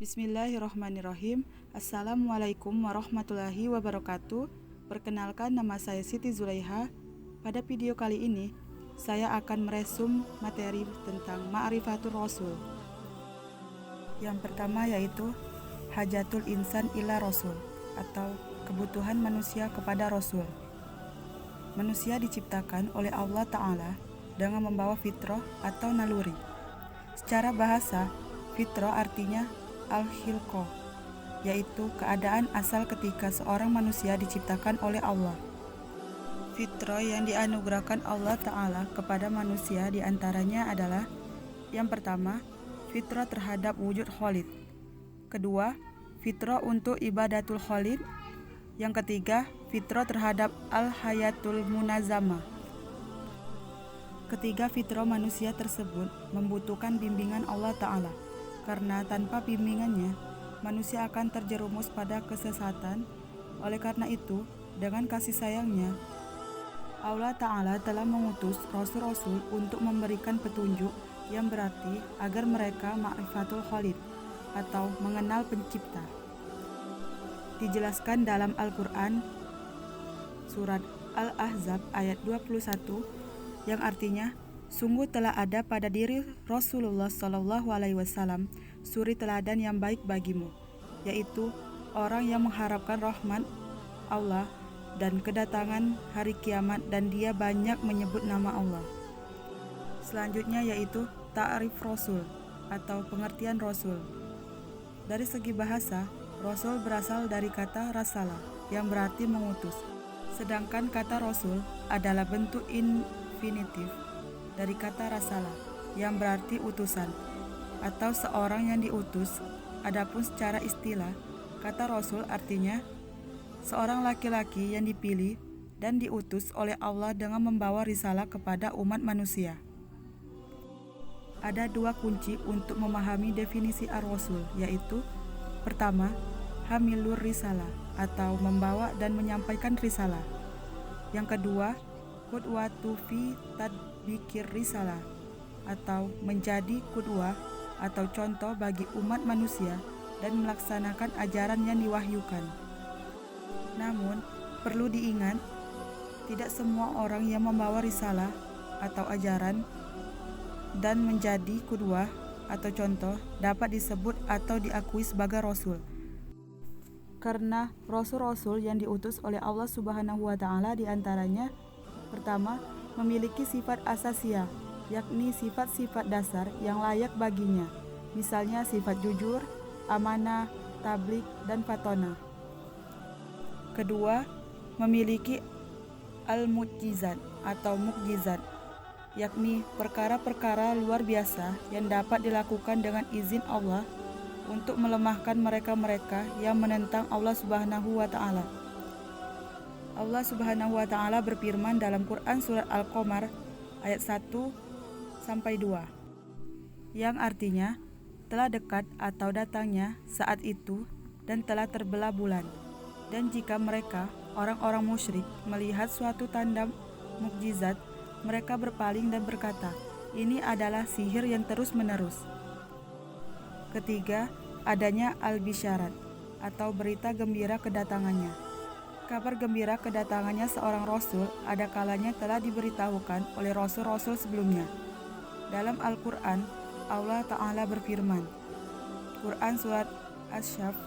Bismillahirrahmanirrahim. Assalamualaikum warahmatullahi wabarakatuh. Perkenalkan, nama saya Siti Zulaiha. Pada video kali ini, saya akan meresum materi tentang Ma'rifatul Rasul. Yang pertama yaitu Hajatul Insan ila Rasul, atau kebutuhan manusia kepada Rasul. Manusia diciptakan oleh Allah Ta'ala dengan membawa fitrah atau naluri. Secara bahasa, fitrah artinya al-khilqah, yaitu keadaan asal ketika seorang manusia diciptakan oleh Allah. Fitrah yang dianugerahkan Allah Ta'ala kepada manusia diantaranya adalah: yang pertama, fitrah terhadap wujud Khalid. Kedua, fitrah untuk ibadatul Khalid. Yang ketiga, fitrah terhadap al-hayatul munazamah. Ketiga fitrah manusia tersebut membutuhkan bimbingan Allah Ta'ala, karena tanpa bimbingannya, manusia akan terjerumus pada kesesatan. Oleh karena itu, dengan kasih sayangnya, Allah Ta'ala telah mengutus Rasul-Rasul untuk memberikan petunjuk yang berarti agar mereka ma'rifatul Khalid, atau mengenal pencipta. Dijelaskan dalam Al-Quran, surat Al-Ahzab ayat 21, yang artinya, sungguh telah ada pada diri Rasulullah SAW suri teladan yang baik bagimu, yaitu orang yang mengharapkan rahmat Allah dan kedatangan hari kiamat, dan dia banyak menyebut nama Allah. Selanjutnya yaitu ta'rif Rasul, atau pengertian Rasul. Dari segi bahasa, Rasul berasal dari kata rasalah, yang berarti mengutus. Sedangkan kata Rasul adalah bentuk infinitif dari kata rasalah, yang berarti utusan atau seorang yang diutus. Adapun secara istilah, kata Rasul artinya seorang laki-laki yang dipilih dan diutus oleh Allah dengan membawa risalah kepada umat manusia. Ada dua kunci untuk memahami definisi ar-Rasul, yaitu: pertama, hamilur risalah, atau membawa dan menyampaikan risalah. Yang kedua, qudwatu fi tadbikir risalah, atau menjadi qudwah atau contoh bagi umat manusia dan melaksanakan ajaran yang diwahyukan. Namun, perlu diingat, tidak semua orang yang membawa risalah atau ajaran dan menjadi qudwah atau contoh dapat disebut atau diakui sebagai rasul. Karena rasul-rasul yang diutus oleh Allah Subhanahu wa Ta'ala diantaranya: pertama, memiliki sifat asasiyah, yakni sifat-sifat dasar yang layak baginya, misalnya sifat jujur, amanah, tabligh, dan fatonah. Kedua, memiliki al-mukjizat atau mukjizat, yakni perkara-perkara luar biasa yang dapat dilakukan dengan izin Allah untuk melemahkan mereka-mereka yang menentang Allah Subhanahu wa Ta'ala. Allah Subhanahu wa Ta'ala berfirman dalam Quran surat Al-Qamar ayat 1-2, yang artinya telah dekat atau datangnya saat itu dan telah terbelah bulan. Dan jika mereka, orang-orang musyrik, melihat suatu tanda mukjizat, mereka berpaling dan berkata, ini adalah sihir yang terus-menerus. Ketiga, adanya al-bisyarat, atau berita gembira kedatangannya. Kabar gembira kedatangannya seorang rasul ada kalanya telah diberitahukan oleh rasul-rasul sebelumnya. Dalam Al-Quran, Allah Ta'ala berfirman, Quran surat Asy-Syaff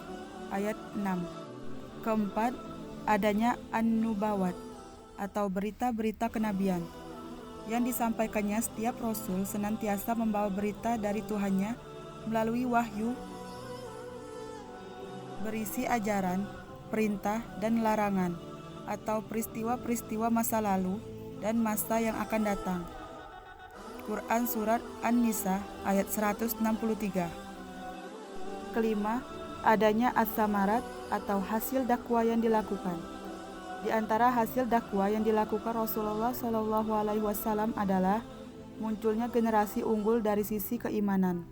ayat 6. Keempat, adanya an-nubawat, atau berita-berita kenabian, yang disampaikannya setiap rasul senantiasa membawa berita dari Tuhannya melalui wahyu, berisi ajaran, perintah, dan larangan, atau peristiwa-peristiwa masa lalu dan masa yang akan datang. Quran surat An-Nisa ayat 163. Kelima, adanya as-samarat, atau hasil dakwah yang dilakukan. Di antara hasil dakwah yang dilakukan Rasulullah SAW adalah munculnya generasi unggul dari sisi keimanan,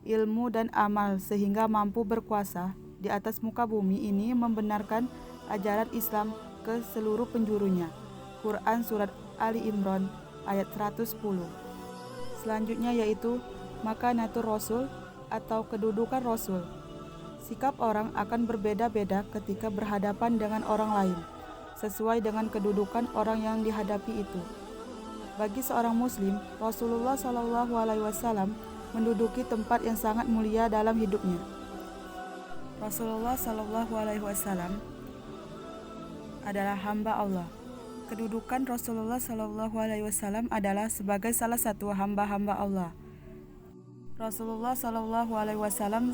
ilmu, dan amal, sehingga mampu berkuasa di atas muka bumi ini membenarkan ajaran Islam ke seluruh penjurunya. Quran surat Ali Imran ayat 110. Selanjutnya yaitu makanatur Rasul, atau kedudukan Rasul. Sikap orang akan berbeda-beda ketika berhadapan dengan orang lain, sesuai dengan kedudukan orang yang dihadapi itu. Bagi seorang Muslim, Rasulullah SAW menduduki tempat yang sangat mulia dalam hidupnya. Rasulullah SAW adalah hamba Allah. Kedudukan Rasulullah SAW adalah sebagai salah satu hamba-hamba Allah. Rasulullah SAW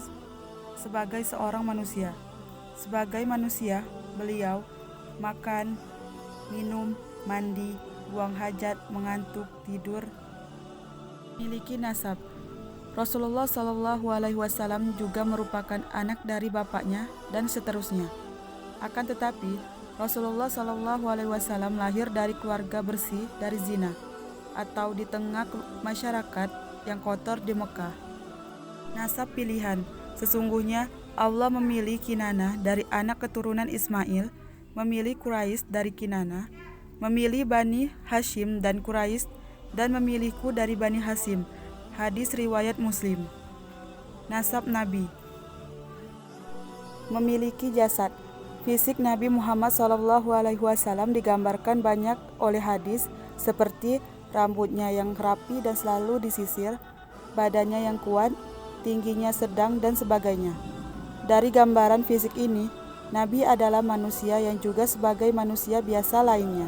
sebagai seorang manusia. Sebagai manusia, beliau makan, minum, mandi, buang hajat, mengantuk, tidur, memiliki nasab. Rasulullah SAW juga merupakan anak dari bapaknya dan seterusnya. Akan tetapi, Rasulullah SAW lahir dari keluarga bersih dari zina, atau di tengah masyarakat yang kotor di Mekah. Nasab pilihan. Sesungguhnya Allah memilih Kinanah dari anak keturunan Ismail, memilih Quraisy dari Kinanah, memilih Bani Hashim dan Quraisy, dan memilihku dari Bani Hashim. Hadis riwayat Muslim. Nasab Nabi. Memiliki jasad. Fisik Nabi Muhammad SAW digambarkan banyak oleh hadis, seperti rambutnya yang rapi dan selalu disisir, badannya yang kuat, tingginya sedang, dan sebagainya. Dari gambaran fisik ini, Nabi adalah manusia yang juga sebagai manusia biasa lainnya.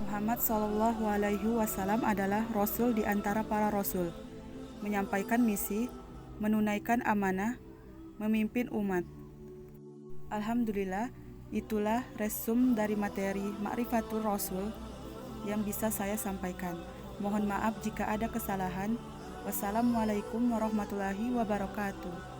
Muhammad SAW adalah Rasul di antara para Rasul, menyampaikan misi, menunaikan amanah, memimpin umat. Alhamdulillah, itulah resum dari materi Ma'rifatul Rasul yang bisa saya sampaikan. Mohon maaf jika ada kesalahan. Wassalamualaikum warahmatullahi wabarakatuh.